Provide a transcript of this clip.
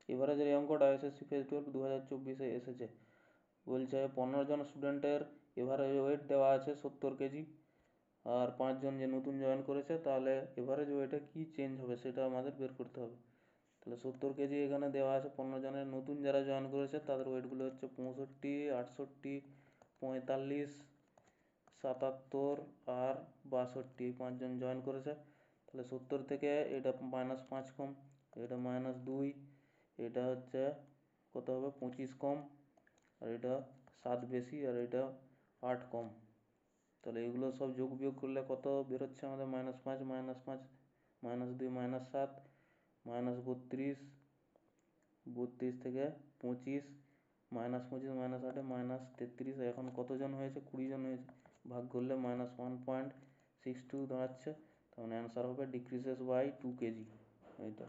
এবারে যে অঙ্কটা এসএসসি ফেজ 12 2024 এসেছে, বলছে 15 জন স্টুডেন্টের এভারেজ ওয়েট দেওয়া আছে 70 কেজি, আর 5 জন যে নতুন জয়েন করেছে, তাহলে এভারেজ ওয়েটে কি চেঞ্জ হবে সেটা আমাদের বের করতে হবে। তাহলে 70 কেজি এখানে দেওয়া আছে 15 জনের, নতুন যারা জয়েন করেছে তাদের ওয়েটগুলো হচ্ছে 65, 68, 45, 77 আর 62। 5 জন জয়েন করেছে, তাহলে 70 থেকে এটা -5 কম, এটা -2, এটা হচ্ছে কত হবে 25 কম, আর এটা 7 বেশি, আর এটা 8 কম। তাহলে এগুলো সব যোগ বিয়োগ করলে কত বেরোচ্ছে আমাদের? -5, -5, -2, -7, -32, 32 থেকে 25, -25, -8, -33। এখন কতজন হয়েছে? 20 জন হয়েছে, ভাগ করলে -1.62 দাঁড়াচ্ছে। তখন অ্যান্সার হবে ডিক্রিজেস বাই 2 কেজি। এইটা